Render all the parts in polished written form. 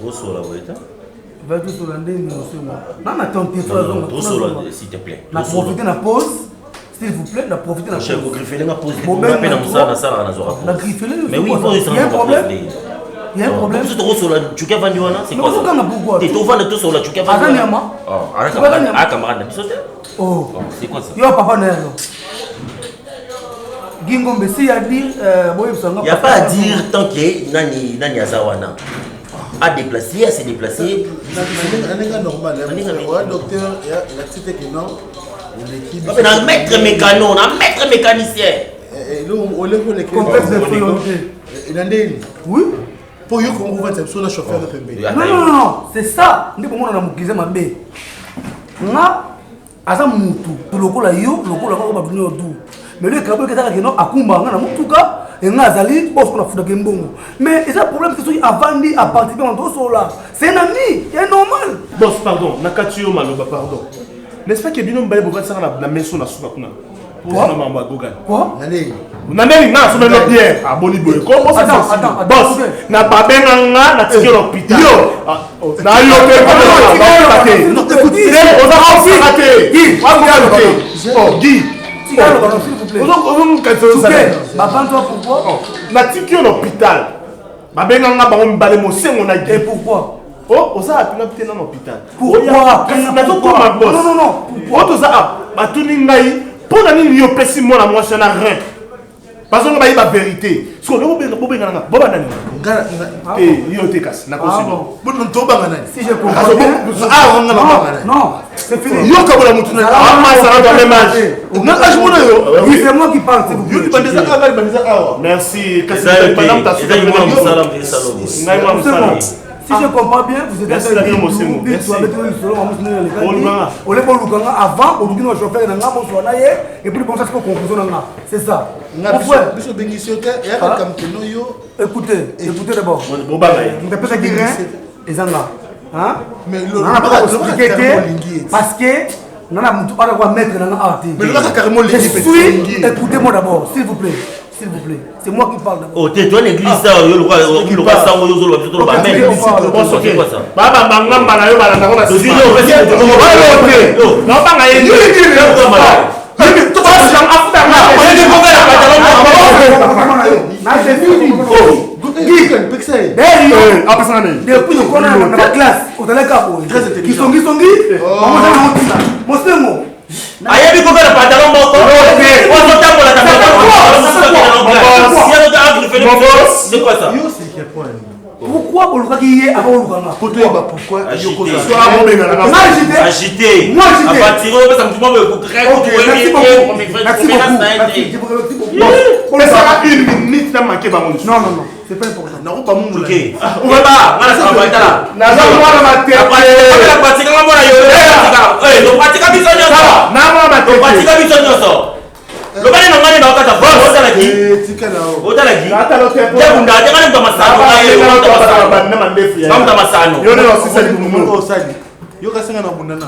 Rosso la voyette. Va tout sur l'année, non, attends, s'il te plaît. On a profité de la pause, s'il vous plaît, on a profité de la pause. Chef, vous griffez la pause. On a peine à ça, on a griffé le. Mais oui, il y a un problème. Il y a un problème. Tu es sur la Tchouka Vanduana, c'est quoi ça? Tu es au vent de tout sur la Tchouka Vanduana. Ah, camarade, oh, c'est quoi ça? Yo, papa Nero. Gingombe, si à dire, il n'y a pas à dire tant que Nani Azawana. À déplacer, à se déplacer. C'est normal. Le docteur, il a cité que non. Un maître mécano, un maître mécanicien. Complexe de volonté. Oui. Pour you qu'on vous vende sur le chauffeur de PB. Non, c'est ça. Nous pouvons nous guiser ma bé. Nga, asa mutu. Lokola yo, lokola ko ba bino du. Mais le kabel que ça que non akumba nga na mutuka. Et nga azali parce qu'on a foutu de mbongo. Mais c'est un problème que celui avant dit à participer en dos là. C'est un ami, c'est normal. Boss, pardon, nakatio maloba pardon. N'est-ce pas que bino mbaye boba ça na maison na souka kuna. Pour na mamba gogan. Quoi? Nani na so melo bien. Ah boni boy. Comment ça attends, boss. Na ba benanga na tiki l'hôpital. Yo. Na yo te on a raté. Oh, Guy. S'il vous plaît. Pourquoi? Na tiki l'hôpital. Ba benanga ba on balé mo sengo na et pourquoi? Oh, on a appelé dans l'hôpital. Pourquoi? Non. Pourquoi ça a batuni ngai pour nani yo pesi mo na moi na rien. Parce que ba y ba vérité. Parce que le bobe ngana boba nani. Yo te casse na consigo. Bon non to banga nani. Si je comprends bien. Non, c'est fini. Yo ka bola mutu na. Ah ma ça dans le même âge. Na âge mo na yo. Oui, c'est moi qui parle, c'est vous. Yo bandeza anga bandeza awa. Merci. Madame ta Si je comprends bien, vous êtes avant, et puis pour ça, c'est conclusion. C'est ça. Écoutez d'abord. Vous ne pouvez pas dire rien. Mais parce que nous allons mettre dans l'article. Écoutez-moi d'abord, s'il vous plaît. S'il vous plaît, c'est moi qui parle d'abord. Oh, t'es toi l'église ça, le roi ça, depuis nous connaissons dans la classe, au télécap, qui sont Ayebi ko bela pantalon moko. On s'entend la c'est quoi ça? Pourquoi on le dit avant pourquoi agité. Moi à partir de ça merci beaucoup. Non, c'est pas important. Non, pas mon OK. On va pas, on va travailler là. Na za mwana matete. La pratique on va yo. Eh, la pratique biso nyoso. Na mwana matete. La pratique biso nyoso. Lo bale no ngani na okata boss ota la gi. Tika lao. Ota la gi. Ata lo ke. Ya bunda ya ngani ndo masano. Na mandefu ya. Ndo masano. Yo no sisa ni mumo. Osadi. Yo kasenga na bunda na.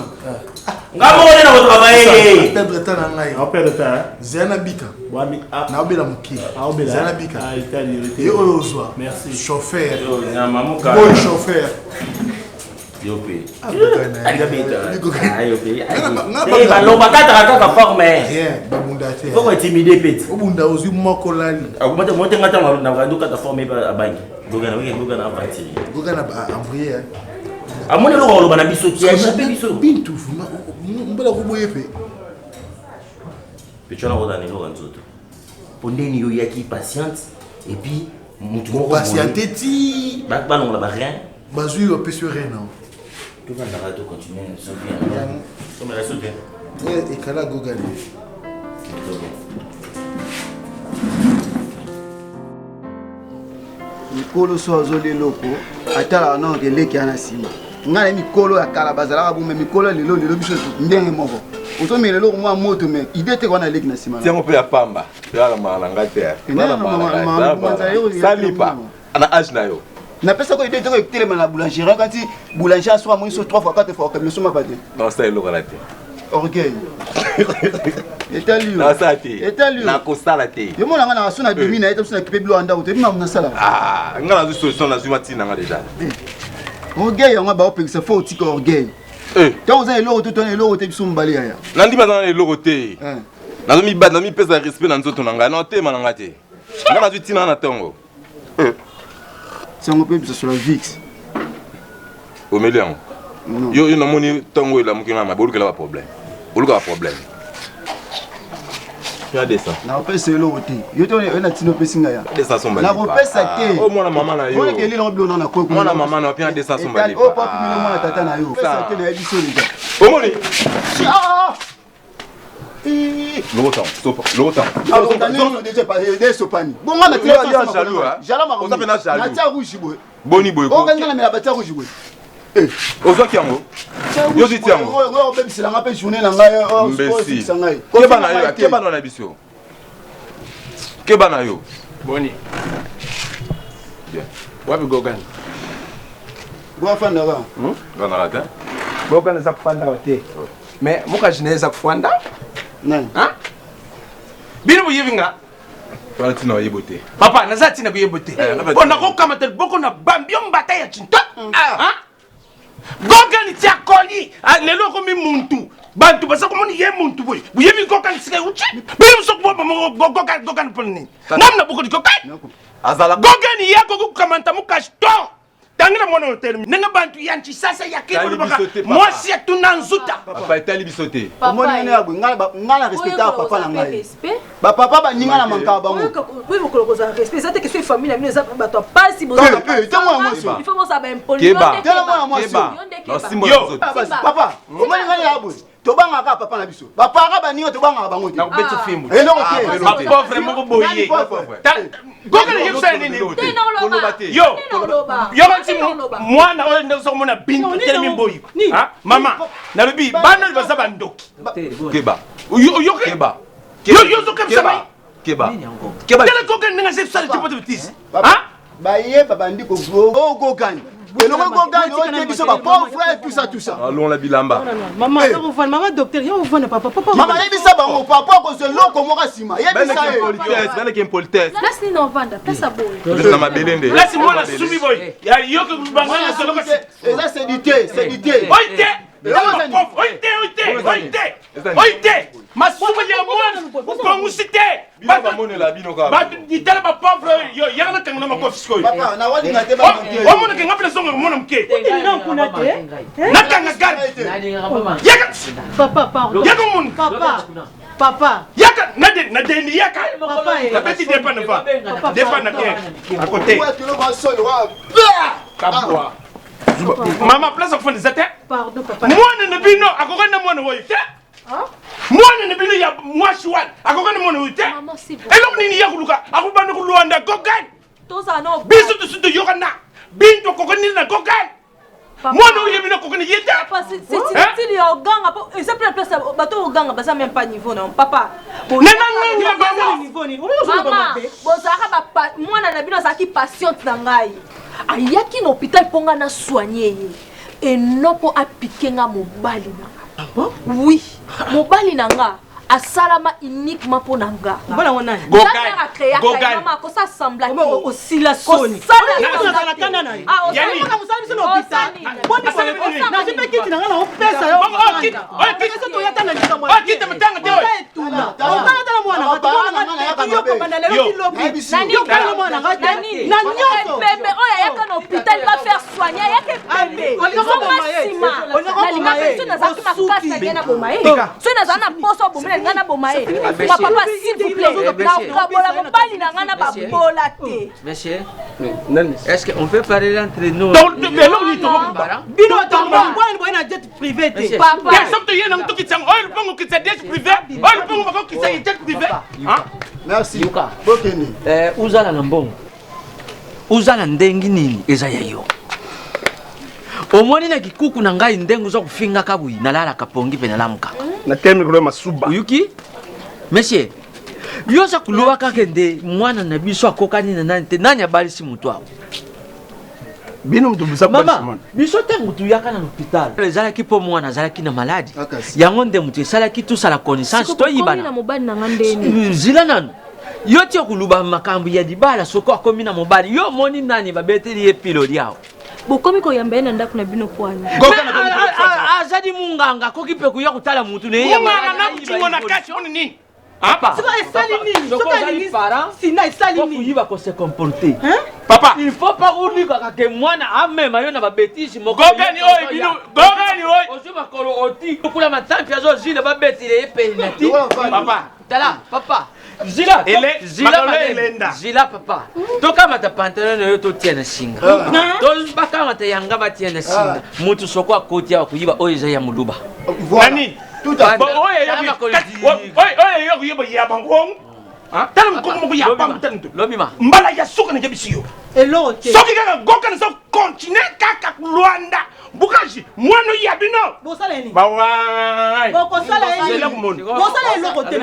Ngamo wona na votre travail. Perdre temps na ngai. On perd de temps. Zana bika. Wami na obela muki. Obela. Zana bika. Ah, Italie. Et ozwa. Merci. Chauffeur. Yo na mamuka. Bon chauffeur. Yo pe. Anga bita. Ayo pe. Eh ba lo bakata kaka forme. Rien, ba bunda te. Faut intimider peti. Obunda ozwi moko lali. Akumata monte ngata na randu kata forme ba abangi. Gogana avati. Gogana ba embrouiller. Amone lo lo bana biso ki achape biso. Bintu mbala kuboye pe. Pechona rodani lo nzoto. Pondeni yo yaki patiente et puis mutu moko patiente ti. Ba non la rien. Bazui lo pesio rien non. Tu vas la radio continuer sans bien. Comme la soute. Et kala gogani. Mikolo so azoli loko atala na ngeleki ana sima ngana mikolo ya kala bazala bu me mikolo lelo biso ndenge moko oto me lelo mwa moto me idete kona leki na sima tiamo pe ya pamba ya malanga te salipa ana âge na yo na pesa ko idete ko telema na boulangerie quand boulanger soit moins 3 fois 4 fois comme soma pate non ça elo kala te orgueil Etalio. Na sati. Etalio. Na kosala te. Yo mona ngana sona bimi na eta sona kipe bilo anda utebi na sala. Ah, ngana zu solution na zuma tina nga déjà. orgueil yango ba opekisa fo otika orgueil tant oza eloko to tona eloko te biso mbali ya nandi bazana eloko te nazomi bad nami pesa respect na nzoto na ngai na tema na ngai te nga nazwi tina na tongo sango pe biso sur la vix omeli yango yo namoni tongo elamuki nga mabe olukela ba problème oluka ba problème ya desa na opesa eloko te yo to na tino pesi nga ya desa sombali na opesa te o mwana mama na yo on ke lilo bilo na ko mwana mama na opia desa sombali o papa mino mwana tata na yo opesa te na ebiso lija omoni L'autant. Boni boy. Ozo kiango. Yo dit yango. Mbesi. Keba na biso. Keba na yo. Boni. Wapi Gogan? Gwafanda ba. Gana ta. Gogan za kufanda wote. Mais muka jineza kufanda? Nani? Hein? Bino yivinga. Wala tina yibote. Papa, naza tina kuyibote. Bona ko kamata boko na bambio mbata ya chinta. Hein? Gogan ti akoli, lelo ko mi muntu. Bantu basa ko moni ye muntu boy. Buyevi Gogan sike uchi. Bino so ko Gogan poni. Namna boko di Gogan. Azala Gogan yako ko kamanta mukashto. Tangina mwana hotel nenga bantu yanchi sasa yakebo baka mwasi atuna nzuta papa etali bisote omoni ne abu ngala respecta papa na ngai ba papa ba ninga na manka bango oui vous colokoza respect ça te que famille na mino ba to pas si besoin il faut ça ba impoli keba no simbo papa omoni ngala abu tobanga ka papa na biso ba para ba ninga tobanga bango te na betu fimbo eno te ba pauvre mo boye Gogan yebsa nini yo mwana oyo ndezo mona bintu telemi mboyi ha mama na lobi bana baza bandoki keba yo keba yo zo kebsa mai keba tele Gogan ninga se sala tipo de bêtise ha ba ye baba ndiko go Gogan eloko Gogan oyo biso ba pauvre tout ça allons la bilamba maman docteur yo vona papa mama yebisa bango papa ko se loko moka sima yebisa bana ki politesse laisse ni non vanda pesa boy na mabelende laisse moi la sumi boy ya yo ko bangana se loko ça c'est du thé oite oite masumu ya mwana kongusite baba mone la bino ka ba ditala ba pauvre yo yana kangana makofisko papa na wadi ngate ba o mona ke ngapela songo mona mke na kuna te nakanga gari yaka papa pardon yaka mon papa yaka na deni yaka papa na petit dépend pas dépend na bien à côté kabwa mama place of fond zate pardon papa mwana na bino akokana mwana woyite mwana na bino ya mwashwan akokana mwana woyite elok nini yakuluka akubana kuluanda Gogan toza no biso tusuto yokana binto kokoni na Gogan mwana oyo bino kokoni yete papa si ya oganga po c'est plus place bato oganga baza même pas niveau non papa nana ba niveau ni mama bozaka ba mwana na bino zaki patiente na ngai ayaki na hôpital ponga na soigner et non pour appliquer nga mobali na nga oui mobali na nga asalama uniquement pour nanga bona wona Gogan mama ko sa sembla au silation sala kana na ah yani ka musali sino hôpital bona na jipe kiti na ngala opesa yo kiti to yata na ndika mwa kiti matanga te tuna tala mwana ngata yo ko bana lelo kilobi nani kana mwana ngata na nyoto bébé oya yaka na hôpital va faire soigner yaka bébé na bomae so na zana poso bomela ngana bomae papa s'il vous plaît na bola mobali na ngana ba bola te monsieur est-ce qu'on peut parler entre nous donc lelo ni to bino tamba ngwana na jet privé te papa ya somto yena mtu kitsango oyo pongo kitsa jet privé oyo pongo bako kitsa jet privé hein merci yuka bokeni uzala na mbongo uzala ndengi nini eza yayo omoni na kikuku na ngai ndengu zo kufinga kabui nalala kapongi pe nalamuka na temi kulo masuba uyuki monsieur yoza kuloba kakende mwana na biso akokani na nani te nani abalisi mutu awo bino mtu bisa mama biso tangu tuyaka na hôpital ezalaki po mwana azalaki na maladi yango nde mutu esalaki tusala connaissance toyibana na mobali na ngandeni zila nanu yo ti okuluba makambo ya dibala soko akomi na mobali yo moni nani babeteli ye piloli awo bokomi koyamba na ndako na bino kwani azadi munganga koki pe kuya kutala mutu ne ya munganga na kuchingo na kachi on ni papa sika esali nini soka ni parents sina esali nini kuyiba ko se comporter papa il faut pas unika ka mwana amema yo na ba bêtises moko gogani oy bino gogani oy ozuba kolo oti kula matampi azo zile ba betile epenati papa tala papa zila zila papa toka mata pantalon yo to tiana singa to baka mata yanga ba tiana singa mutu soko akoti ya kuyiba oyo ya muluba nani tout à fait oye yo yo ya bangong tala ko mo ya pam tanto lobima mbala ya suka na jabisiyo elo te soki kaka goka so continue kaka Luanda bukaji mwana ya bino bosala ni ba wa bokosala ni bosala elo ko te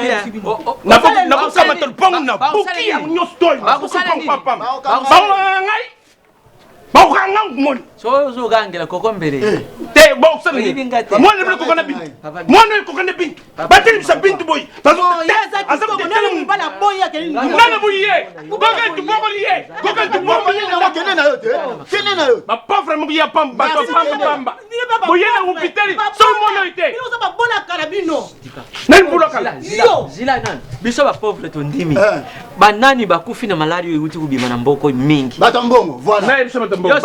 na kama to pong na buki ya nyostoi ba pam ba ngai ba ukanga mon so gangela kokombere te ba usana ni mwana bino kokona bintu mwana kokona bintu bateli bisa bintu boy bazo azako nani mbala boya kelini nana buye goka tu boboliye goka tu boboliye na kene na yo te kene na yo ba pauvre mo ya pamba pamba boye na hôpital so mono ite bino ba bona karabino nani bulo kala zila nan biso ba pauvre to ndimi banani bakufi na malaria yuti kubima na mboko mingi batambongo voilà na biso batambongo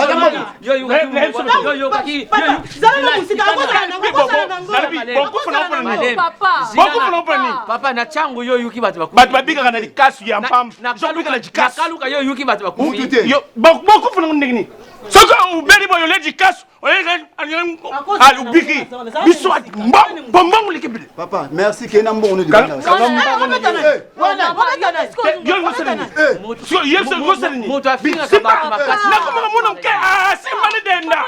papa na changu yo yuki batu babika kana likasu ya pamba zobika na jikasu nakaluka yo yuki batu bakufi yo bakufu na ndingini soko ubeli boyo le jikasu alubiki biso bombongo likibile papa merci kena mbongo de mutu afinga kabatu makasi nakoma muno ke simane denda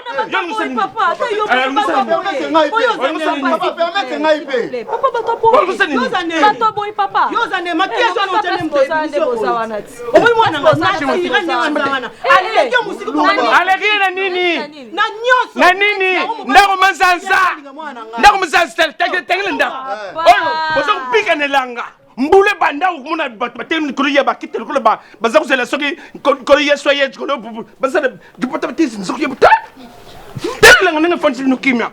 permettre ngai pe papa bato boy papa yozane makiazo no tene omo mwana ngana ale yo musiki ko ale nini na nyoso na nini ndako manzanza tegele ndako oyo bozo kupika nelanga mbule banda ukumuna batelu kuluya bakitelu kulu baza kuzela soki kuluya soye kulu baza dipota batisi soki buta telanga nanga fonti nukimya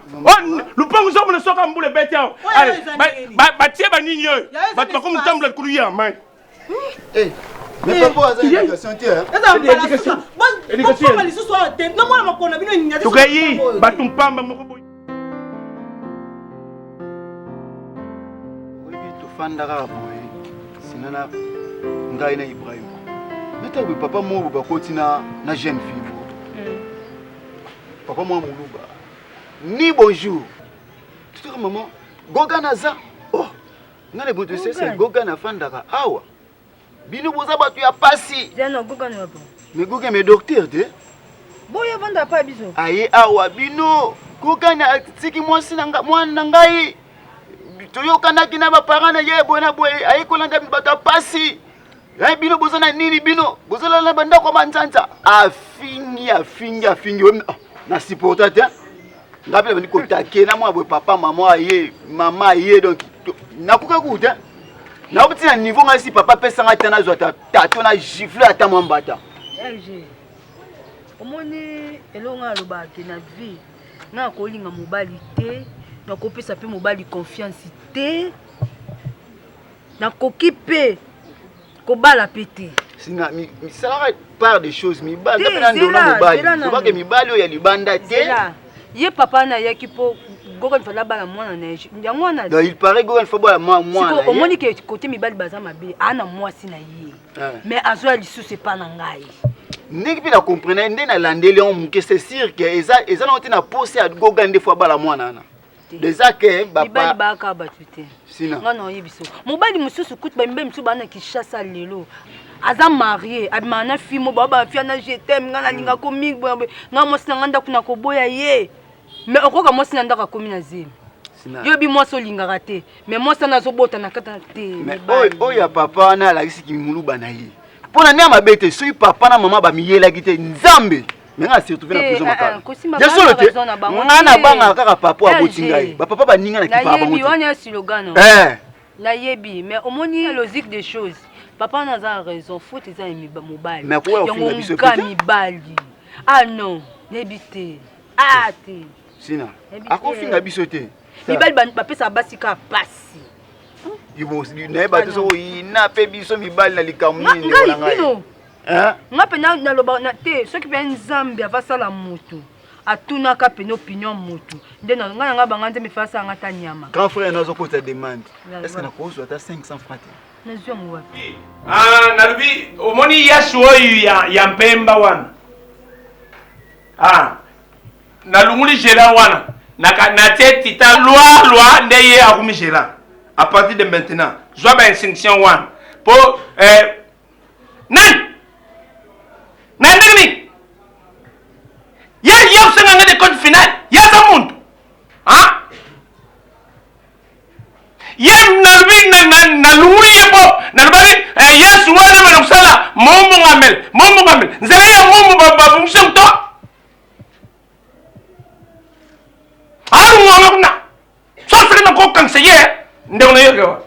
lupango zo mona soka mbule betya ale batie banini yo batbakum tambula kuluya mai mais papa aza éducation te éducation éducation bali susu te na mwana makona bino nyati tukayi batumpamba moko fandaka boye sinana ngai na Ibrahim natabi papa mo bakoti na jeune fille papa mo muluba ni bonjour tu te maman goga naza oh ngale boto c'est goga na fandaka awa bino boza batu ya pasi jana goga na ba mais goga me docteur te boya vanda pa biso aye awa bino goga na tiki mwasi nanga mwana ngai toyokanaki na baparent na ye boye na boye ayekolanda bato pasi ya bino bozana nini bino bozolala bandako manzanza afingi na supporta te ngapela bani kotake na mwa boye papa mama aye mama aye donc nakoka kuta na obti na niveau ngasi papa pesanga te na zwa tato na gifle ata mwa mbata LG omoni elonga lobaki na vie na kolinga mobali te na kopesa pe mobali confiance te na koki pe kobala pete sina mi sala part des choses mi ba ngapela ndona mobali to ke mibali o ya libanda te ye papa na yaki po gogo fala bala mwana na yango na il paraît gogo fa bala mwana siko omoni ke côté mibali baza mabe ana mwasi na ye mais azo lisusu pa na ngai ndenge pe na comprendre ndenge na landeli on muke c'est sûr que eza na tina poser à gogo ndé fois bala mwana na déjà que baba baka batute sina ngana yebiso mobali mususu kutu ba mbemsu bana kishasa lelo aza marié abimana fi mo baba fi na je t'aime ngana linga ko mingi nga mosi na nganda kuna ko boya ye mais okoka mosi na ndaka komi na zemi yo bi mosi olingaka te mais mosi na zobota na kata te mais oya papa na la kisiki muluba na ye pona ne mabete so papa na mama ba miyela kite nzambe mais nga surtout na prison makala je solo te ngana banga kaka papa aboti ngai ba papa ba ninga na kipa bango yebi wana slogan na yebi mais omoni logique des choses papa na za raison faute za mibali mais ko ya mibali ah non Nebite. Ah te. Sina. Akofinga biso te. Mibali bapesa basika pasi. Ibo na ba to ina pe biso mibali na likamuni ni wala ngai. Nga pe na loba na te soki pe nzambe avasala mutu. Atuna ka pe opinion mutu. Nde na nga banga nzambe fasa nga ta nyama. Grand frère nazo kota demande. Est-ce que na ko ta 500 francs? Nazio mwapi. Nalubi omoni yasu oyu ya mpemba wana. Nalunguli jela wana. Na tete ta loi ndeye akumi jela. À partir de maintenant, je vais faire une sanction one. Pour nan ya usanga de code final ya za muntu ya nalbi na lunguri yebo nalbari yesu wana mena kusala mombo ngamel nzela ya mombo baba mshamto ngona so sere na ko conseiller ndé on a eu quoi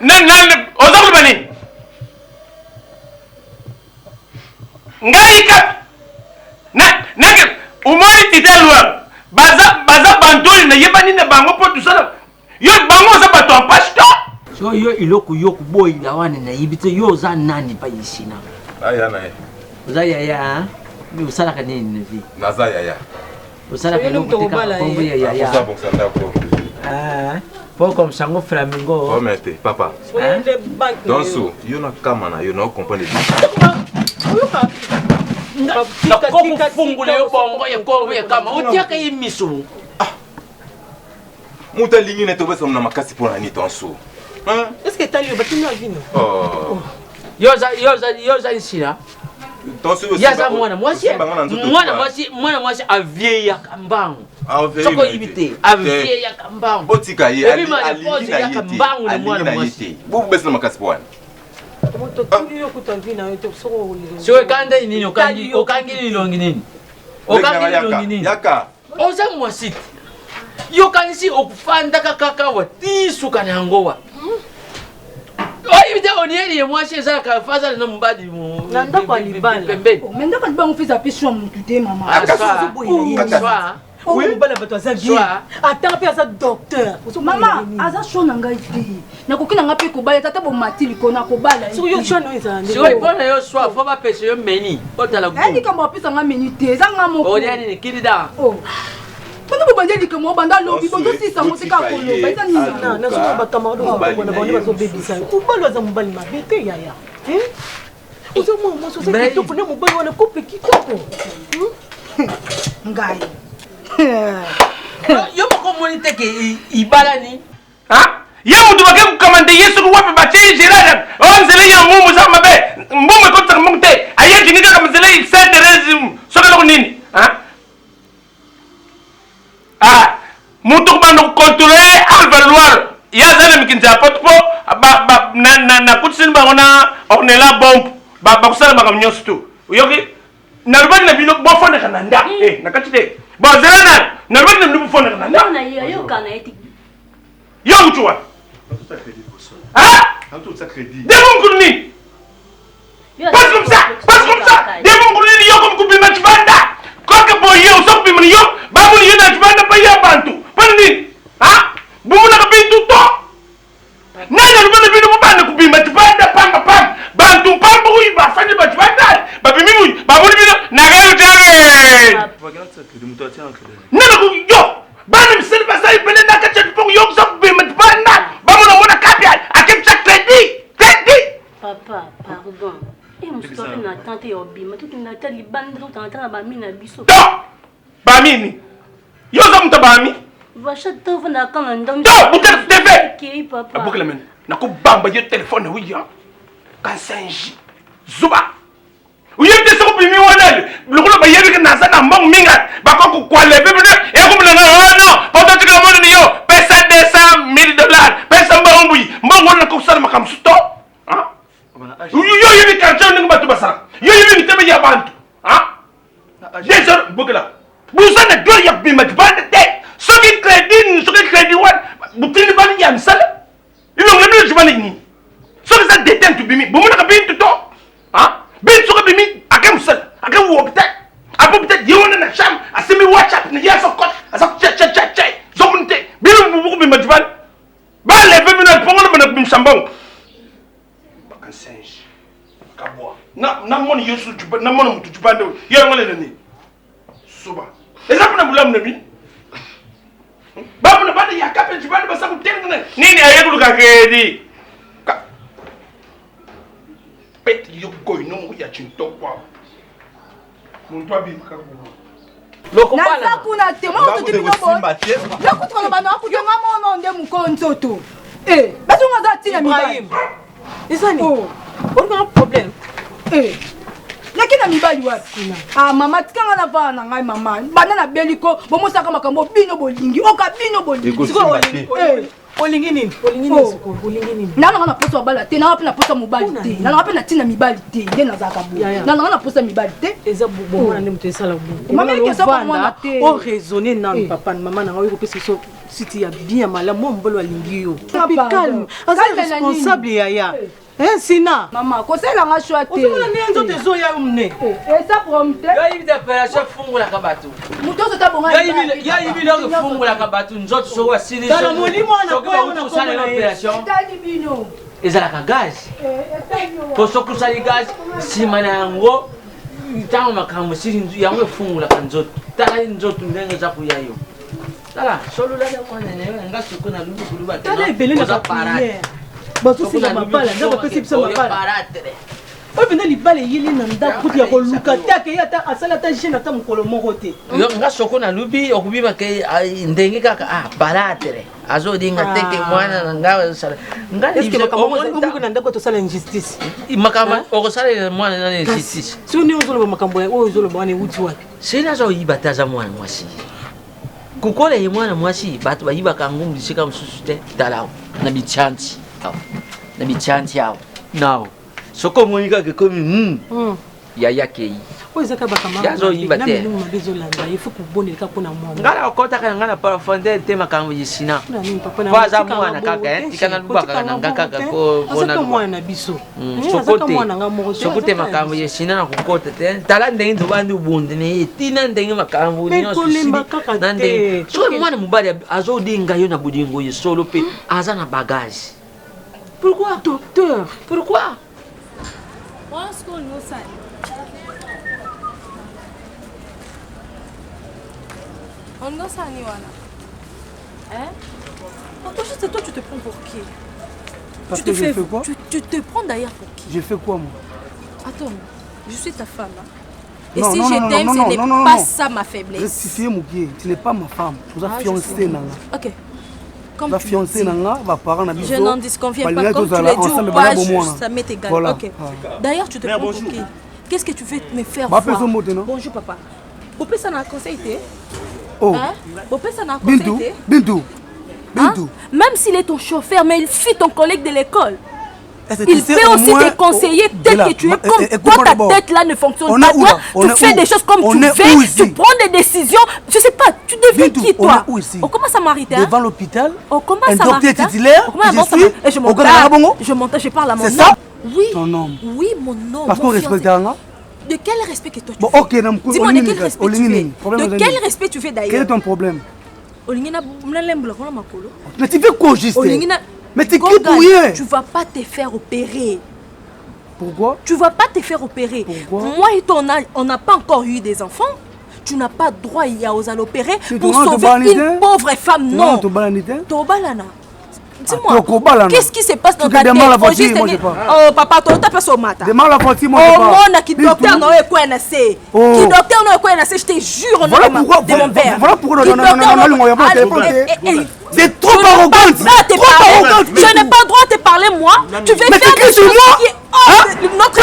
nan ozakulu bani ngaika na umoni tidelwa baza bantoli na yebani na bango po tusala yo bango za bato en pasta so yo iloku yoku boy na wana na yibite yo za nani pa yishina aya na za ya mi usala kanini hivi na za ya usala kanini kutika kombo ya ça bon ça d'accord pour comme sango flamingo oh mais papa donc so you na kamana you no comprendre na koko fungule yo bongo ya kombo ya kama utiaka yimiso muta lingi ne tobe somna makasi pona ni tonso est-ce que t'as lu batino vino yoza insira tonso yaza mwana mwasi avieya kambangu soko ibite avieya kambangu otika ye ali na yete bu besna makasi pona siwe kanda nini okangi nini yaka oza mwasi yo kanisi okufanda kaka watisu kanangowa ibite onieli mwasi ezala kafaza na mbadi mu nanda kwa libala pembeni menda kan bango fisa pisho mutu te mama oui mbala bato aza bien ata pe aza docteur mama aza shona ngai te nakoki nanga pe kobala tata bomati likona kobala sur yo shona ezana siwe pona yo swa fo ba pese yo meni otala go eni kamba pisa nga meni te zanga moko oniani ni kidida Bana bobanje likemo banda lobi bondo sisa motika koloba eza nini na zo ba camarade ba bona ba bazo bebisa ubalo aza mobali mabete yaya uzo mo so se to pone mobali wana coupe kitoko ngai yo moko monite ke ibalani ya mutu bake kukamande yesu kuwape bache jirada onzele ya mumu za mabe mbume ko tsaka mungte aye jinga kama zele Saint Thérèse soka ko nini mutu bando contrôler alvaloir ya zana mikinza potpo na kutsin ba ona onela bomb ba kusala makam nyostu yoki nalbani na bino bo fonda kananda nakatite bo zana nalbani na bino fonda kananda na yo kana eti yo mtuwa tout ça crédit demon kunni passe comme ça demon kunni yo comme coupe match banda koke bo yo so bi mun yo ba mun yo na banda pa ya bantu pani bu mun na bintu to nana lu bana binu banda coupe match banda panga pam bantu pambu ba fani match banda ba bi mimu ba mun binu na ga yo tare nana ku yo bana mi sel ba sai bele na ka chat pong yo so bi match banda ba mun na kapia akem cha crédit papa pardon mususu ape na tante ya obima tutu na ta libanda totanga na bami na biso bamini yo za muta bami vasha tofa na kana ndom buka tv ki papa buka lemen na ko bamba yo telephone wiya kan sanji zuba uyete so bimi wonale lokolo ba yebi na sana mbong minga ba ko kwale bebe e ko mna no poto tika mo ni yo pesa $200,000 pesa mbong wona ko sala makam suto yo yebi kancha ni ngba to basara yo yebi tebe ya bantu déjà bogala busana do ya bima bande te soki crédit wan butini bani ya msala ilo ngebe jibani ni soki sa détente bimi bomona ka bintu to bin soki bimi akam sala akam wo Bah, les 20 minutes, pour moi, chambon. Bakan singe. Kabwa. Na mon yesu, tu peux, na mon tu peux, y'a un moment Soba. Et ça, pour nous, l'homme, Babu na bada ya kapel tu bada basa kutenga nini ayekulu kakedi pet yo koy no ya chintokwa muntu abi kakuru loko bana na kuna te mo to tibi no ya kutoka bana akujonga mono nde mukonzo to batunga za tina mibali isani on a problème lakini mibali wapi mama tikanga na bana ngai mama bana na beliko bomosaka makambo bino bolingi oka bino bolingi olingi nini nana na posa bala te na na posa mobali te na na tina mibali te nde na zaka bu na na posa mibali te eza bobo mwana nde mutesa la bu mama kesa kwa mwana te o raisonner na papa na mama na ngai ko pesa so siti ya bien mala mo mbolo alingi yo calme asa responsable ya Sina. Maman, qu'est-ce que tu as choisi? Tu as mis un autre zo ya umne. Et ça pour me dire. Il y a opération fungu la kabatu. Muto c'est ta bonga. Il y a le fungu la kabatu. Nous autres so wa sini. Dans le molimo on a quoi ça l'opération. Et ça la gaz. Pour so kusala gaz, si manango tango makambo siri yango fungu la kanzoto. Tala nzoto ndenga za kuyayo. Tala, solo la mwana ne nga sukuna lubu kuluba. Tala ibele na parade. Bato na mapala nda bapesi biso mapala oyo penda libala eyeli na ndako ya koluka te akei ata asala ata gene ata mokolo moko te nga soko nalubi okobima ke ndenge kaka balatere azodinga teke mwana na nga osala ngaomuko na ndako tosala injustice makambo okosalela mwana na injustice soni ozoloba makambo oyo ozoloba wana euti wapi seni azoyiba te aza mwana mwasi kukola ye mwana mwasi bato bayibaka ngumbu lisika mosusu te talao na bichanti na bichanti yao nao soko monika ke komi ya yake ozaka bakama yazo yiba te na mabezo landa ifu kubonela ka pona mwana ngala okota kana ngala parafonde te makambo yisina kwa za mwana kaka tikana lubaka na ngaka ko bona mwana biso soko te makambo yisina na kukota te tala ndenge ndo bandi ubunde ne tina ndenge makambo ni na ndenge so mwana mubali azo dinga yo na budingo yesolo pe aza na bagage. Pourquoi, docteur? Pourquoi? What's going on? On doit s'en aller, hein? Pourquoi c'est toi, tu te prends pour qui? Parce que je fais quoi? Tu te prends d'ailleurs pour qui? J'ai fait quoi, moi? Attends, je suis ta femme, hein? Et si je t'aime, ce n'est pas ça ma faiblesse. Rectifier mon pied, tu n'es pas ma femme. Tu es fiancée, Nana. Ok. Comme la fiancée, Nana, va parler à je n'en disconviens pas. Comme tu l'as dit ou pas, ça m'est égal. Voilà. Ok. D'ailleurs, tu te prends pour qui? Qu'est-ce que tu veux me faire voir? Bonjour, papa. Bopé, ça n'a conseillé été? Oh. Bopé, ça n'a conseillé été? Bintou. Même s'il est ton chauffeur, mais il fuit ton collègue de l'école. Il peut aussi te conseiller tel que tu es comme toi, ta tête là ne fonctionne pas bien, tu fais des choses comme tu veux, tu prends des décisions, je sais pas, tu deviens qui toi? On commence à m'arrêter. Devant l'hôpital, on commence à m'arrêter. Titulaire, je monte, je parle à mon homme. C'est ça? Oui. Ton homme. Oui, mon homme. Parce qu'on respecte un gars. De quel respect que toi tu fais? Dis-moi de quel respect tu fais? De quel respect tu fais d'ailleurs? Quel est ton problème? Mais tu fais quoi juste? Mais t'es qui douillet? Tu vas pas te faire opérer. Pourquoi? Tu vas pas te faire opérer. Pourquoi? Moi et ton âge, on n'a pas encore eu des enfants. Tu n'as pas droit à aux l'opérer pour sauver une pauvre femme. Non. Tobalana. Dis-moi, qu'est-ce qui se passe dans ta tête? Oh papa, tu t'as pas au matin. Demande la voiture, moi. Oh mon, qui docteur n'a quoi naissé? Qui docteur n'a quoi naissé? Je te jure, on a de mon père. Voilà pourquoi c'est trop arrogant. Je n'ai pas le droit de te parler moi. Tu veux faire des choses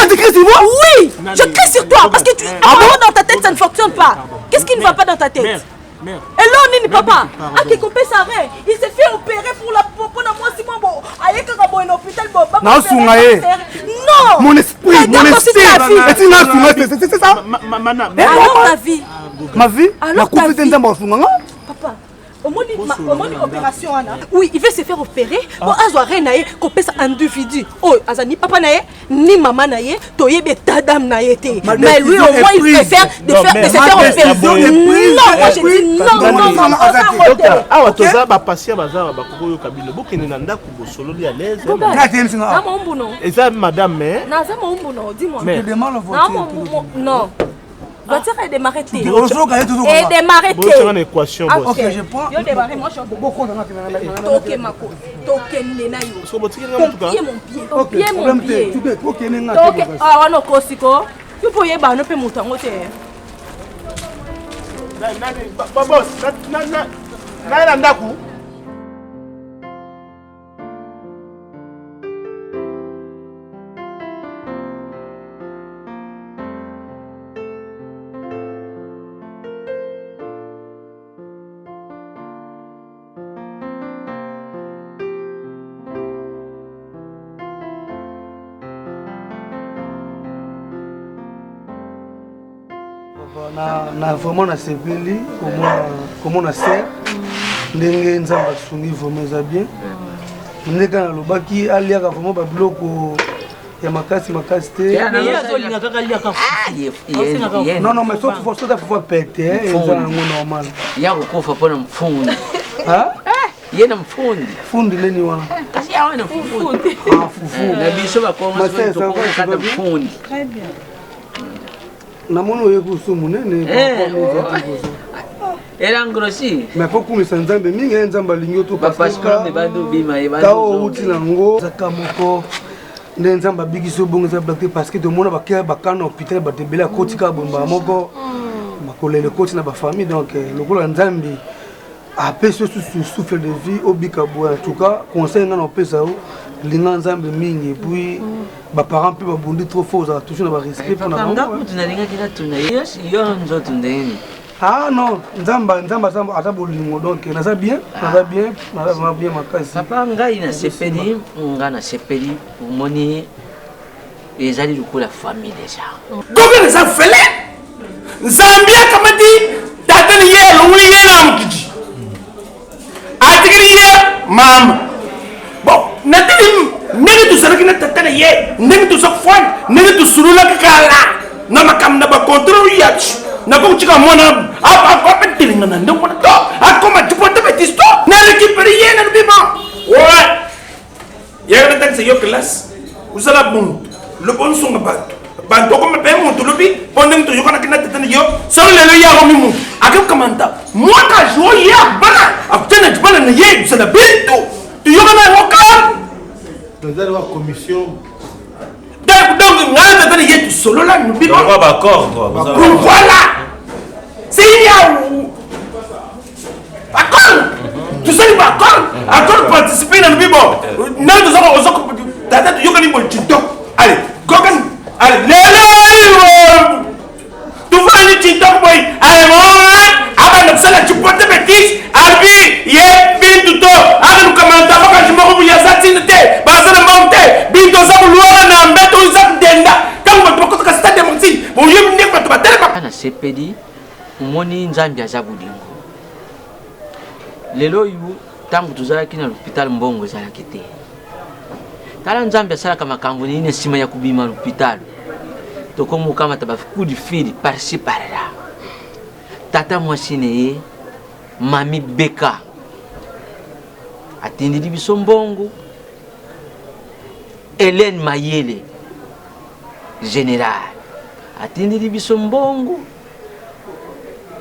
qui cries sur moi? Oui, je crie sur toi parce que dans ta tête ça ne fonctionne pas. Qu'est-ce qui ne va pas dans ta tête? Et là, on est papa. Ah, qui coupe sa reine. Il s'est fait opérer pour la popo. Moi, si moi, bon, aïe, quand on est hôpital, bon, non. Mon esprit, c'est ça? Alors, ta vie. Ma vie? Alors, ta vie. Papa, opération. Oui, il veut se faire opérer. Bon, Azoare naye, qu'on ça individu. Oh, Azani papa naye, ni maman naye, toye betadam naye te. Mais lui, au moins, il préfère de se faire opérer. Non, moi je dis non. Ah, tu as ma patient, bazar, bakoko kabilo. Bokene nanda kubo solo li à l'aise. Et ça, madame, mais. Non, ça mon bon, dis-moi. Je demande la voiture. Non. Voiture est démarrée. Et démarrée. C'est une équation. Ok, je prends. Yo démarré, moi je suis beaucoup dans la toke mako. Toke nena yo. Ton pied mon pied. Ton pied mon pied. Toke ah no kosiko. Tu peux y ba no pe mutango te. Boss, na ndaku. na vraiment na sepeli comment na sert ndenge nzamba sungi vraiment za bien ndeka na lobaki aliaka vraiment ba biloko ya makasi te non mais sauf faut péter ça normal ya kufa pona mfundi yena mfundi leni wana kasi yawe na mfundi na biso ba koma kata mfundi très bien na mono yeku sumunene era ngrosi mais faut qu'on se nzambe mingi nzamba lingo to parce que bado bima ebado uti nango zakamoko nde nzamba bigiso bongo za black parce que de mona bakana hôpital batebela kotika bomba moko makolele koti na ba famille donc lokola nzambi après ce souffle de vie obikabo en tout cas conseil ngana opesa o linga nzambe mingi puis ba parents pe ba bondi trop faux à toujours na ba respect pour na bango tunalinga kila tunayo nzo tundeni ah non nzamba ata bolingo donc naza bien makasi papa ngai na sepeli ngana sepeli moni ezali lukula famille déjà donc les afele Zambia kamati tatani ye lungli ye na mkiji atigri ye mama bon natini negi tu saraki na tatani ye negi tu sokfwan negi tu surula kala na makam na ba control ya na ko chika mona apa tilinga na ndo to akoma tupote betisto na récupérer ye na bima ouais ya na taxi yo classe usala bon le bon son bantu comme be mon tulubi pendant que tu yokana kina tatani yo solo le ya ho mimu akam kamanta moi ka jo ya bana akutena jibana na ye usala bintu tu yokana wakal dans la commission donc ngala tatani ye solo la bima on va d'accord voilà c'est où accord tu sais pas accord participer dans le bibo non nous avons tata tu yokani mo tinto allez gogan allez lelo tu vas ni tinto boy allez moi aba na sala tu porte betis albi ye bintu to aba nu kamanta baka jimo ko ya satinete bazana monte bintu za bulwa na mbeto za denda tango to ko stade monti bo yem ne ko to batela na sepedi moni nzambi aza bulingo lelo yu tangu tuzalaki na l'hôpital mbongo ezalaki te tala nzambi asalaka makambo nini nsima ya kubima l'hôpital tokomokamata bacoup de fil par-ci par-là tata mwasi ne ye mami beka atindeli biso mbongo Hélène Mayele général atindeli biso mbongo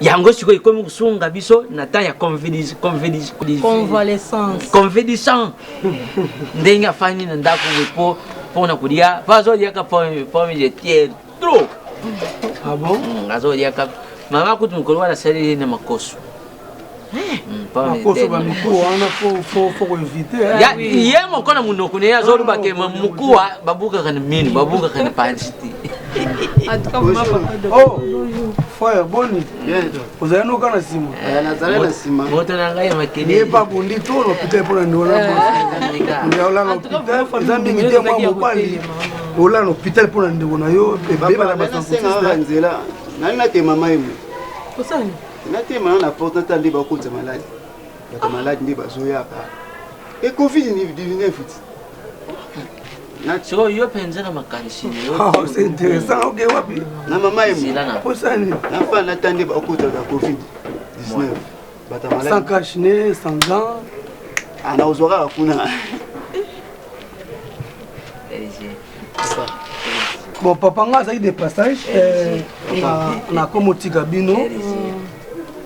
yango siko ikomi kusunga biso na temps ya convalescence ndenge afani na ndako wepo pona kulia vazo liaka pomme je tiers trop ah bon ngazo liaka mama kutu mkolwa na sali na makoso makoso ba mikuwa wana faut éviter ya yemo kona munoko ne yazolu bake mukuwa babuka kana mini babuka kana panchiti oh frère boni vous allez nous kana sima nazala na sima moto na ngai makini ni pa bundi to l'hôpital pour ndona boss ola l'hôpital zambi ngite mwa mobali ola l'hôpital pour ndona yo beba na basango nzela nani na te mama yemu kosani na te mama na porte na tandi ba kuta malade bato malade nde bazoyaka e covid ni divine futi siko yo penza na makanisi c'est intéressant ok wapi na mama emu posani nafa natande bakotaka covid 19 bato malade sans cache-nez sans gants ana ozwaka kuna bon papa nga azali de passage na komotika bino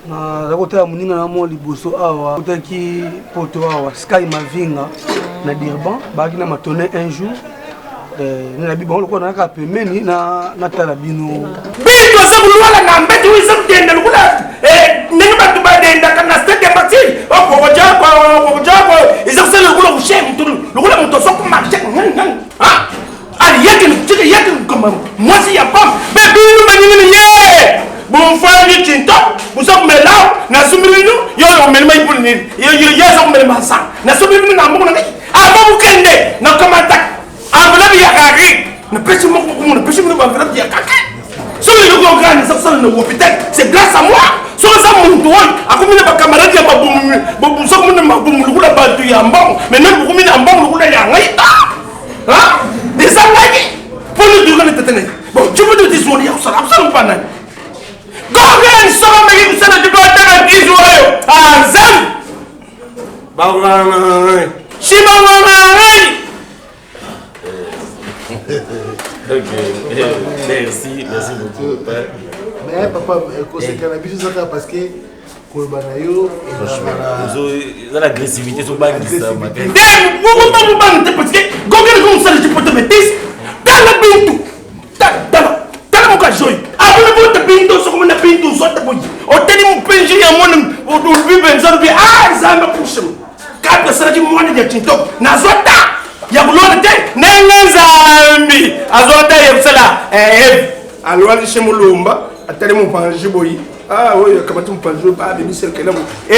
naza kotala moninga na mo liboso awa kotaki poto awa Sky Mavinga na Durban baaki na matone un jour na bibango lokola nayaka pembeni natala bino bino oza kolwala na mbeti oyo eza kodenda lokola ndenge bato badendaka na stade ya matiri okojako eza kosala lokola kushe lokola moto oza komarche yaki kama mwasi ya pam be bino banyingini ye bumfandi cinto busa kumela na sumilinu yo melima ipuni nini yo za kumelima sa na sumilinu na mungu ngai aba bukende na kamata enveloppe ya kaki na pesi mo na pesi mo enveloppe ya kaki sumilinu ko ngani sa sa na hôpital c'est grâce à moi so sa muntu won akumina ba camarade ya babumu so kumina mabumu lukula bantu ya mbongo maintenant bukumina mbongo lukula ya ngai ha desangaki pour nous dire que tu es bon tu veux te dire absolument pas nan gogen so me ki sana tu dois ta kizu ayo azam bawrana shima wana merci beaucoup mais papa conseil cannabis ça parce que Kolbanayo et l'agressivité sur bag ça matin parce que gogen comme ça tu peux te mettre dans le bintu dans mon cas joy abona bota bintu so comme na bintu so ta boy o teni mo penji ya mona o do bi benzo bi zamba pushim ka sara ki mona ya tinto na zota ya bulona te nenzambi azota ya sala alwali shimulumba atali mo panji boy oui kama tu mpanjo ba bébé c'est que là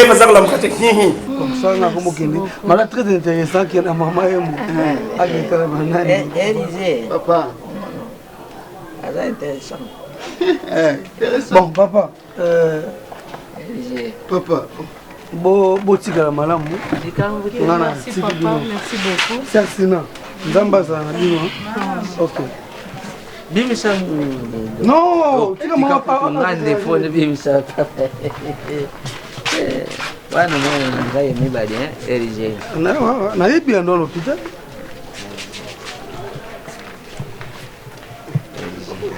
parce que la mkate comme ça na comme kende mala très intéressant qui na mama yemu agita la banane Élysée papa c'est intéressant bon papa Élysée papa bo tika la malamu merci papa merci beaucoup c'est ça nzamba ça na bino OK Bimisa non tika mama papa ngande fone bimisa wana mwana ngai mibali Élysée na yebi ndo l'hôpital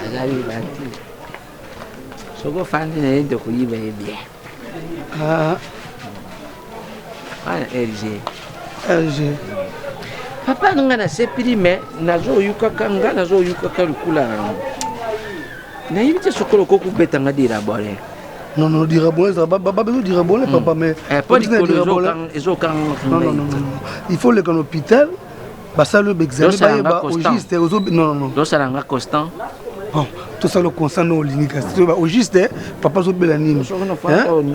azali banti soko fandi na yende kuyiba yebi wana Élysée papa nga na sepili me nazoyukaka nga nazoyukaka lukula nayebi te sokolo kokubeta nga dirabole non dirabole ça pas besoin dirabole papa mais pas dirabole il faut aller à l'hôpital ça le examen ba au juste non donc ça langa constant bon tout ça le constant no linika au juste papa zo bela nini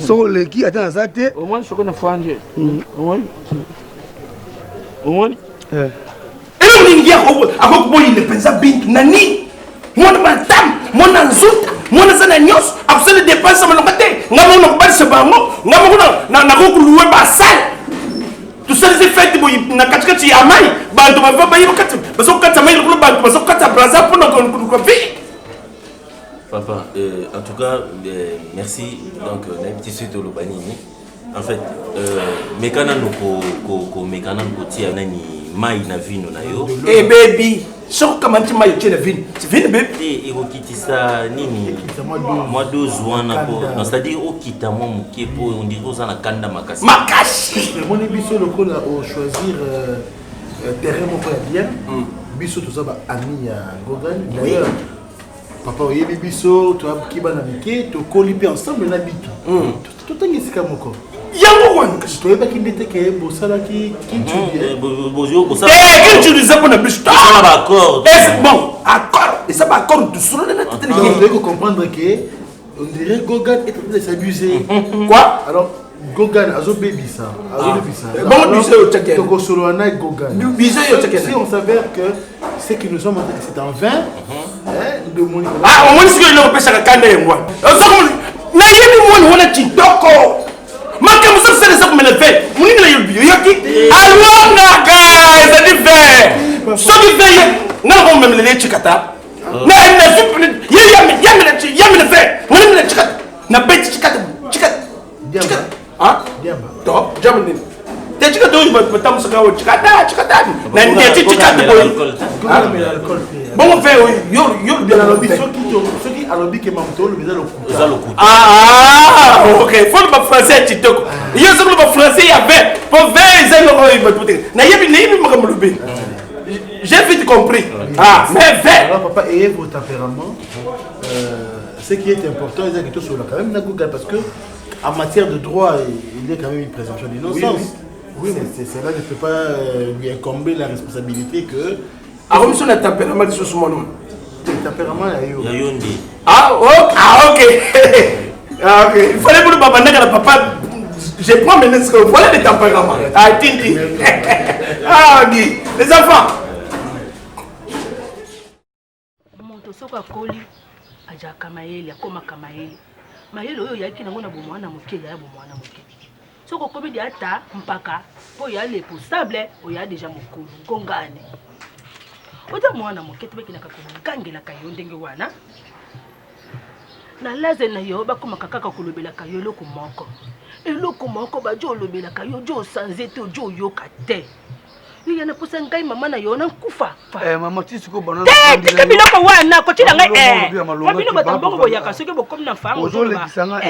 so le qui attend à ça te au moins soko na fanje au moins elo ningia akokuboyi le penza bintu nani mwana matam mwana nzuta mwana sana nyos absolu dépense malonga te ngamo no kubalisa bango ngamo kuna na kokuluwe basala tout ça les effets boyi na katikati ya mai bantu bava bayi bakati basokata mai lokulu bantu basokata braza pour na vie papa en tout cas merci donc na petit suite au banini en fait mekana no ko mekana ko tia nani mai na vino na yo baby soko kama nti mai tia na vino c'est vino baby et okitisa nini moi 12 wana ko non c'est-à-dire okita moi muke po on dirait ça na kanda makasi mon biso lokola au choisir terrain moko ya bien biso tout ça ba ami ya Gogan d'ailleurs papa oyebi biso to kiba na mike to kolipi ensemble na bitu tout tangisika moko yango wana kasi toyebaki ndete ke bosalaki kintuliza mpona biso bon accord eza baaccord dusulona na tete comprendre que on dirait Gogan est en train de s'abuser quoi alors Gogan azobebisa tokosolola na Gogan si on s'avère que ce que nous sommes en train de c'est en vain de moni omoni sikoyo ilokopesaka kanda yengwana nayebi moni wana kitoko makambo sosalesa ça me le fait. Mon il est bio yaki. Allô naga, ça dit fait. Ça dit fait. Non on même les chikata. Mais elle ne fait yam le fait. Mon il le chikata. Na bête chikata. Ah? Top, jamais. T'es chikata où je me tamo ça quand chikata. Na ndeti chikata boy. Bon on fait yo bien ceux qui alors dit que mamto le bizarre le coup. Ah OK, faut le français titoko. Yo ça le français il y avait pour 20 ans il va tout. Na yebi me le j'ai vite compris. Ah, mais fait. Alors papa ayez vos tempéraments. Ce qui est important c'est que tout sur quand même parce que en matière de droit il y a quand même une présomption d'innocence. Oui, mais cela ne peut pas lui incomber la responsabilité que a remis sur le tempérament de ce moment. Le tempérament il y a Yondi. Ah OK. Ah OK. Il fallait pour le papa papa je prends maintenant ce que voilà le tempérament. Ah Tindi. Ah Guy, les enfants. Moto soka koli aja kamaeli akoma kamaeli. Mayelo oyo yaki nango na bomwana moke ya bomwana moke. Soko komi di ata mpaka po ya le possible o ya déjà mokolo ngongane. Ota mwana moke tebeki na kakongangela kayo ndenge wana. Na laze na yo bakoma kakaka kolobela kayo loko moko. Eloko moko ba jo lobela kayo jo sanzete jo yoka te. Il y a une personne qui maman na yo na kufa. Maman tu sais ko banana. Te te biloko wana ko tina ngai Mabino batambo ko yaka soki bokomi na fanga. Ozo le kisanga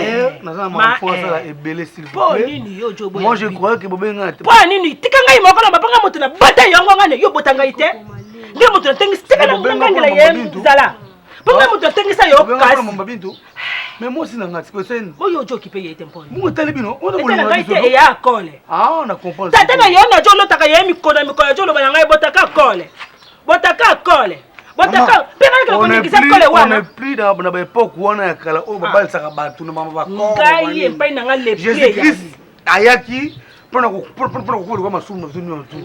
na za ma fonça la ebele s'il vous plaît. Moi je crois que bobenga te. Po nini tika ngai moko na babanga moto na bata yango ngane yo botanga ite. Ngai moto na tengi tika na ngangela ye zala. Bonga moto na tengi sa yo kasi. Mais moi aussi n'angati personne. Moi yo jo ki paye tempone. Moi talibino, on a voulu ngai te e ya kole. Ah on a compris. Tata na yo na jo lotaka ye mikona jo lo bana ngai botaka kole. Botaka kole. Botaka pena ke ko ngisa kole wana. On est plus dans na époque wana ya kala o babal saka batu na mama ba ko. Ngai e mpai na ngale pie. Jésus-Christ ayaki pona ko kwa masumu na zuni tu.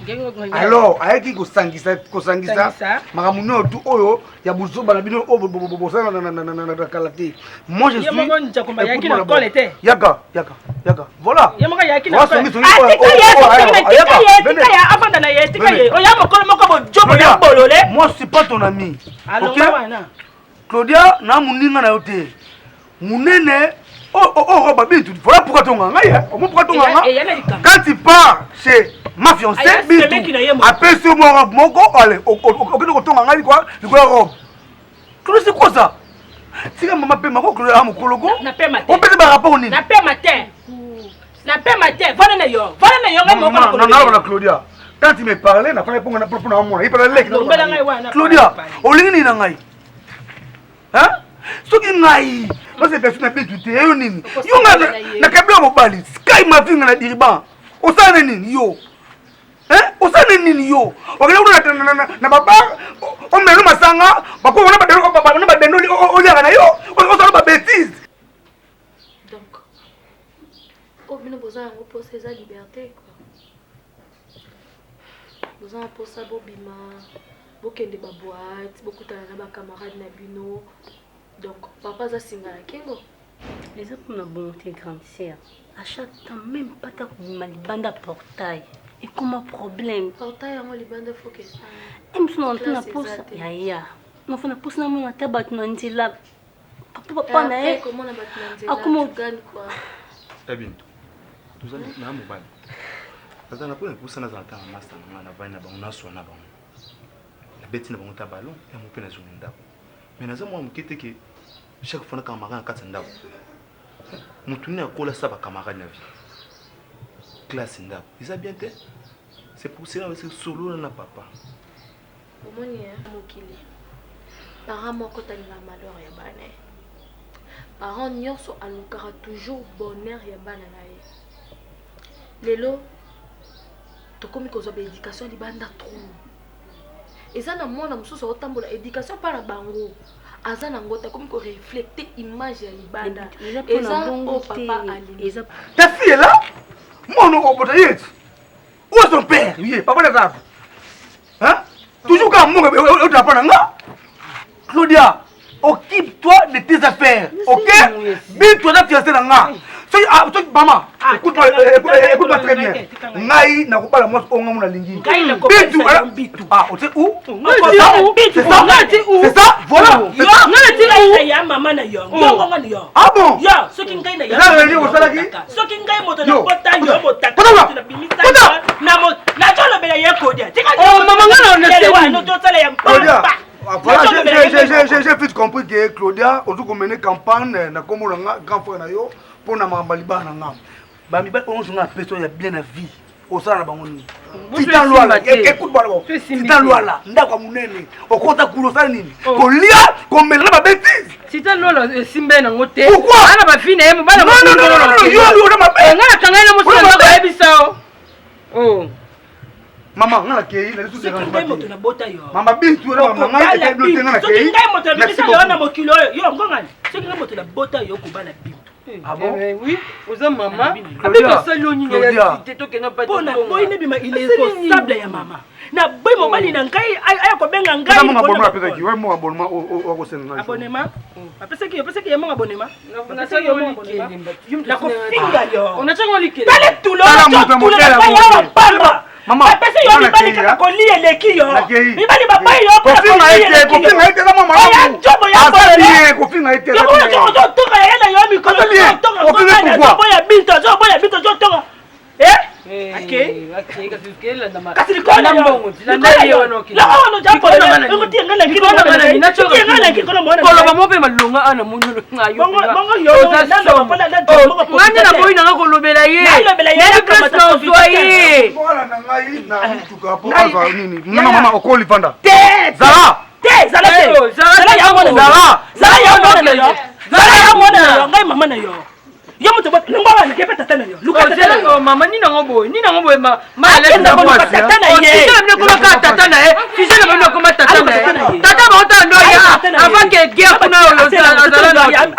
Alors ayaki ko sangisa makamuno tu oyo ya buzoba na bino o bosana na kalati. Moi je suis Yamoko njakomba yaki na kole te. Yaka. Voilà. Yamoko yaki na kole. Tika ya afanda na ye tika ye. Oya mokolo moko bo jobo na bolole. Moi je suis pas ton ami. OK Claudia na muninga na yote. Munene oh babi tu voilà pourquoi ton ganga pourquoi ton ganga quand tu pars chez ma fiancée après ce mois moko allez au ton ganga quoi robe c'est quoi ça si la maman paie ma ko à mon kologo na paie ma on peut te rapport ni na paie ma terre voilà na yo non Claudia quand tu me parlais na pas pour na moi il parlait Claudia olingi na ngai hein soki ngai parce que personne n'a pu tout yo nini yo na kabla mobali sky ma finga na diriban osana nini yo osana nini yo okela na baba o melo masanga bako na badendo o yaka na yo osana ba bêtise. Donc au bino besoin pour ces liberté quoi. Besoin pour ça bobima bokende ba boîte bokutana na ba camarades na bino. Donc, papa a signé à Kingo. Les autres ont une bonté grande sœur. À chaque temps, même pas ta bande à portail. Et comme un problème. Portail, on les bandes focus. Et nous sommes en train de pousser. Ya. Nous sommes en train de pousser dans la table. Papa, nae. Comment on a battu dans comment tu gagnes quoi? Eh bien, nous allons na mobile. Parce que nous pouvons pousser dans un temps à master. On a vaina on a soin avant. La bête n'a pas un ballon. Et on peut la jouer d'abord. Mais nous avons quitté que chaque fois que camarade a 400 d'abord. Nous tournons à coller ça par camarade na vie. Classe d'abord. Ils ont bien fait. C'est pour cela que c'est solo na papa. Au moins il y a un mot qui est. Parents moi quand il a malheur ya bana. Parents nyonso alukara toujours bonheur ya bana na ye. Lelo to komi ko zo ba éducation di banda trop. Eza na mwana mususu otambola éducation para bango aza na ngota comme ko refléter image ya libanda eza o papa ali ta fille est là mon obotayet où est son père oui papa de ça hein toujours quand mon o tapa nga Claudia occupe-toi de tes affaires OK bi toi da fiancé na nga so maman Écoute-moi très bien. Ngai na kopala moi on ngamuna lingi. Bitu. Ah, on sait où? C'est ça. C'est ça. Voilà. Yo, ya maman na yo. Yo ngoma ni yo. Ah bon? Yo, soki ngai na yo. Ça veut dire au salaki? Soki ngai moto na kota yo motaka. Na bimisa. Na jolo bela ye kodia. Oh maman ngana on sait. No to tala ya. Voilà, j'ai vite compris que Claudia, on a mené campagne, na comme on a grand frère na yo pour na mambaliba na ngam. Ba mi ba on a personne ya bien la vie. Au sein na bangoni. Titan loi là, écoute-moi d'abord. Titan loi là, ndako munene. Au compte kulo sa nini? Ko lia, ko mela ba bêtise. Titan loi là simbe na ngote. Pourquoi? Ana ba fine mo bana. Non, yo na ma. Ngana kanga na mo sala ba ebisao. Oh. Maman, ngala kei, na tout ngai moto na bota yo. Mama bintu na mama ngai te bloqué ngala kei. Ngai moto na bisa yo na mokilo yo ngongani. Soki ngai moto na bota yo ko bana bintu. Ah bon? Oui, aux maman. Avec ça loni ya cité to kena pas. Bona boy ne bima il est responsable ya mama. Na boy mo bali na ngai aya ko benga ngai. Kama abonnement pesa ki, ouais mo abonnement o ko sena. Abonnement? Apesa ki mo abonnement. Na sa yo mo na ko finga yo. On a chango likele. Dale tout le monde. Pamba. Mama, apesa yo mi bali ka ko lié leki yo. Mi bali ba pai yo ko lié. Ko finga ite na mama. Ya jobo ya ko. Ko finga ite. Yo ko to ka ya na yo mi ko. Yo moto ba ngwa ni kepe tata na yo. Luka tata yo mama ni na ngoboy ma ale na bo tata na ye. Sisi na ko ka tata na e. Sisi na bo ko ma tata na e. Tata ba ota ndo ya. Avant que guerre kuna yo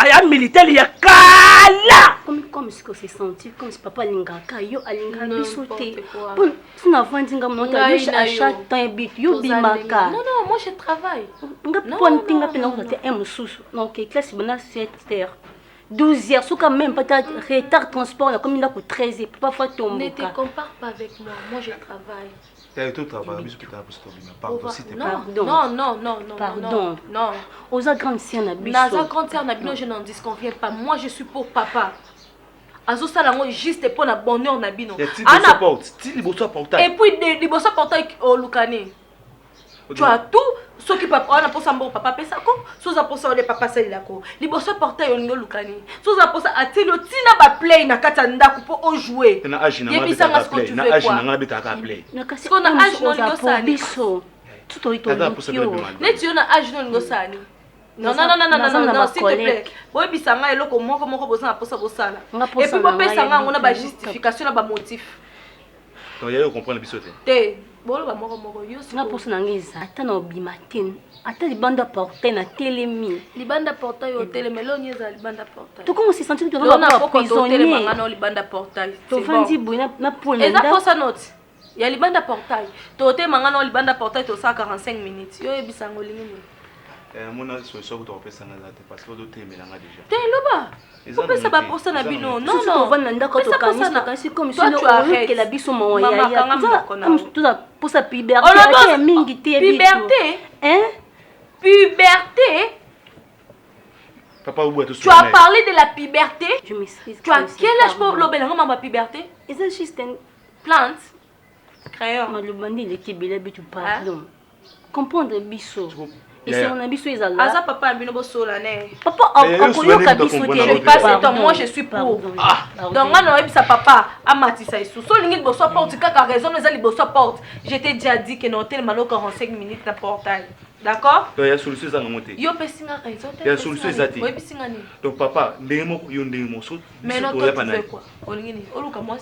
ya militaire ya kala. Comme ce que c'est senti comme si papa lingaka yo alinga bisoté. Bon, tu n'as pas dit ngam nota yo à chaque temps bit yo bimaka. Non, moi je travaille. Nga pon tinga pena ko te mususu. Donc classe bana 7h. 12h, sous quand même peut-être retard transport, comme il a pour 13h, parfois tomber. Ne te compare pas avec moi je travaille. Et tout travail, mais tu pardon, s'il te plaît. Pardon. Non. Aux grandes sœurs n'abusent. Naza grande sœur n'abusent, je n'en disconviens pas. Moi je suis pour papa. Azo salango juste pour na bonheur n'abino. Et puis les bossa portail au Lukani. Tu as tout ce qui papa on a pour ça papa pesa ko so za pour ça le papa ça il a ko liboso portail on ngo lukani so za pour ça atelo tina ba play na kata ndako pour on jouer na agi na ngala beta ka play na kasi ko na agi no ngo sani tout ito ne tu na agi no ngo sani non s'il te plaît boy bisanga eloko moko bosa na posa bosala et puis boy bisanga on a ba justification na ba motif donc il y a comprendre bisoté te bolo ba moko yo na posa na ngeza ata na obimatin ata libanda porter na telemi libanda porter yo telemi lo nyeza libanda porter to comment se sentir que on a prisonnier mangana libanda porter to fandi buina na pole nda posa note ya libanda porter to te mangana libanda porter to 45 minutes yo ebisango lingini mona solution que tu repères ça parce que d'autres mélange déjà te loba pourquoi ça va pour ça na bino non on va nanda ko to kanisa kasi comme si no que la biso mo ya tout ça pour sa puberté mingi te puberté papa ou tu as parlé de la puberté je m'excuse tu as quel âge pour l'obélango ma puberté c'est juste une plante crayon le bandi le kibela bitu pardon comprendre biso et si on a biso ezala asa papa ambino bosola ne papa akoyoka biso te passe toi moi je suis pour donc moi non ebisa papa amatisa isu so lingi boso porte kaka raison nous ali boso porte je t'ai déjà dit que non tel malo 45 minutes na portail d'accord il y a solution za ngamote yo pesinga raison il y a solution ezati oui pesinga ni donc papa ndemo yo ndemo so mais non toi tu fais quoi olingi ni oluka moi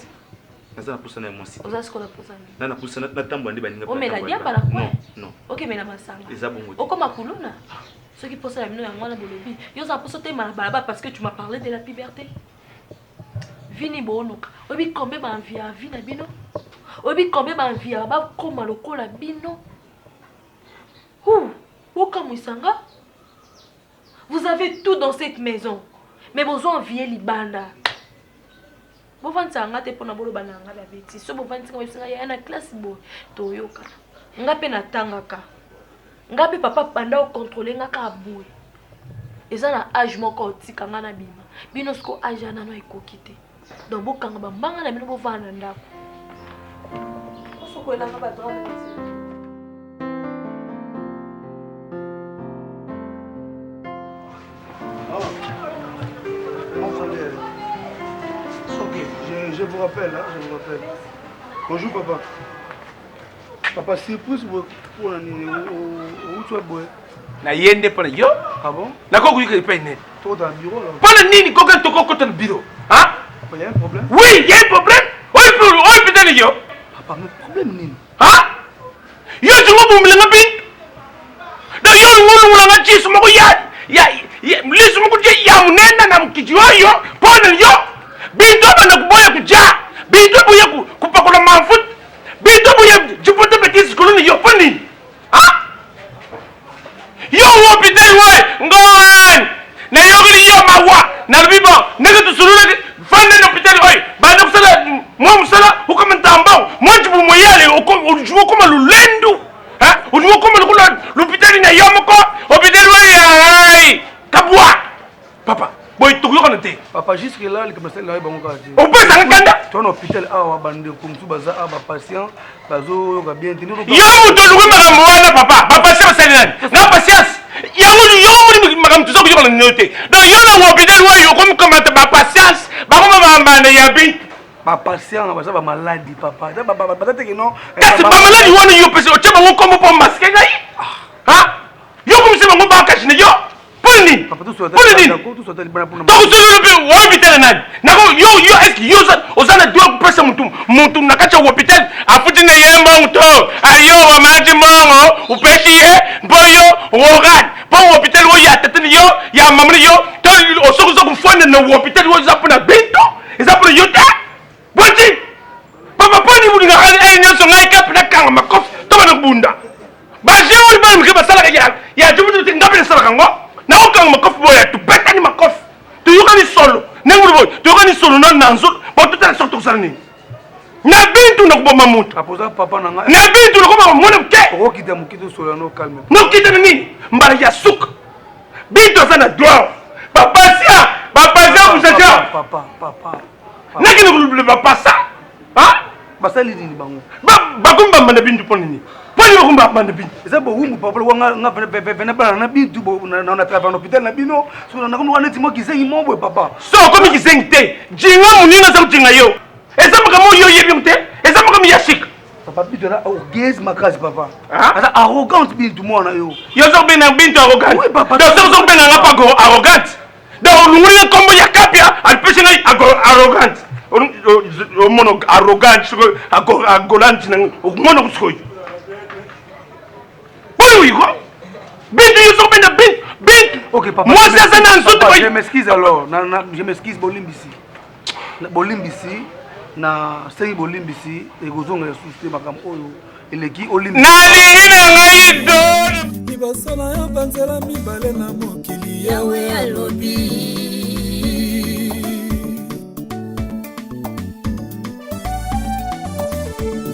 Naza pusana emosi. Oza sikola pusana. Na pusana na tambo ndi baninga. O mela dia para quoi? Non. OK mena masanga. Eza bongo. O koma kuluna. Ce qui pose la mino ya ngwana bolobi. Yo za poso te malaba parce que tu m'as parlé de la puberté. Vini boluka. Obi kombe ba envie à vie na bino. Obi kombe ba envie ba koma lokola bino. Okamwisanga. Vous avez tout dans cette maison. Mais vous enviez libanda. bovandisa nga te mpona boloba na nga babeti so bovandisi nga babisinga ya na classe boye toyoka nga mpe natangaka nga mpe papa banda ocontrole nga kaka boye eza na age moko otika nga na bima bino siko age anano ekoki te donc bokanga bambanga na bino bovanda na ndako osokoelanga badra na Je vous rappelle, hein, je vous rappelle. Bonjour papa. Papa, surprise pour où tu es boy. Na yende pour yo. Ah bon? Na quoi que tu payes net. Toi dans le bureau là. Pas le nini coquin to coquin dans le bureau. Hein? Il y a un problème? Oui, il y a un problème. Oui, peut-être yo. Papa, mais problème nini? Hein? Yo tu m'as boumé la bite. Da yo ngulu la ngachi sumo ya lisu mo kuje ya munenda na mkiji yo. Pona yo. Bintu bana kuboya kuja. Bintu buya kupakula mafut. Bintu buya jipote betis koloni yo poni. Ah? Yo hospital we ngon. Na yo gili yo mawa. Na bibo nega tu sulule fande no hospital we. Bana kusala mo musala ukamenta ambao. Mwajibu moyale ujuo kama lulendu. Ha? Ujuo kama lukula hospital na yo moko. Hospital we ai. Kabwa. Papa. Boy, tu connais pas. Papa, jusque là, le commissaire là, il va me dire. On peut s'en entendre. Tu es hôpital, ah, bande comme tout bazar, ah, patient, bazo, va bien tenir. Yo, tu dois me ramener, papa. Papa, c'est ça, na patience. Yo, madame, tu sais que je vais le noter. Donc, yo, na hôpital, yo, comme comment ta patience, bah, comment va me yabi. Ma patient, ça va maladie, papa. Peut-être que non. Est-ce que ma maladie, yo, parce que tu vas comment pour masquer là? Hein? Yo, comme c'est mon papa caché, yo. Puni. Puni. Donc au hôpital nani. Nako yo est-ce que yo ozana doit pesa mutu nakacha hôpital afuti na yemba muto. Ayo wa maji mongo upeshi boyo wogan. Po hôpital wo ya tetani yo ya mamri yo to osokuzo kufanya na hôpital wo zapuna binto. Ezapuna yote. Boti. Papa poni budi ngakali nyoso ngai kapna kanga makof to bana bunda. Ba je wo ba mkiba sala ya jubutu ngapena sala kango. Na ukang makof boya tu betani makof tu yukani solo nengu boy tu yukani solo na nanzo bo tu tala sorto sarni na bintu na kuboma mutu apoza papa na nga na bintu na kuboma mwana mke o kita mukito solo no calme no kita nini mbara ya suk bintu sana droit papa usaja papa nakini kulubule papa sa ha basali nini bango bakumba manda bintu ponini poni bakumba manda bintu eza bo wumbu papa nga vena bana na bintu bo na travailler hôpital na bino so na kombo wana timo kizengi mombo papa so komi kizengi te jinga munina za mjinga yo eza makamo yo yebi mte eza makamo yashika papa bintu na orgueil makazi papa asa arrogant bintu mwana yo zo bena bintu arrogant oui papa zo bena ngapa go arrogant da olungule kombo ya kapia alipesha ngai arrogant mono arrogant agolant na mono kuskoy oui quoi bintu yo bena bintu ok papa moi ça na nsoto je m'excuse alors je m'excuse bolimbisi na sengi bolimbisi ekozonga ya suste makambo oyo eleki olimbisi nalingi na ngai do liboso na yo banzela mibale na mokili yawe alobi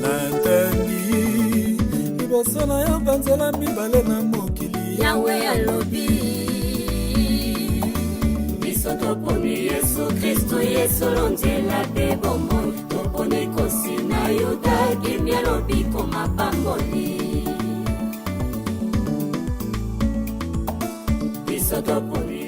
natangi liboso na yo banzela mibale na mokili yawe alobi biso toponi yesu kristo yesu lonzela mpe bomoi toponi kosi na yuda kimi alobi koma pamboli biso toponi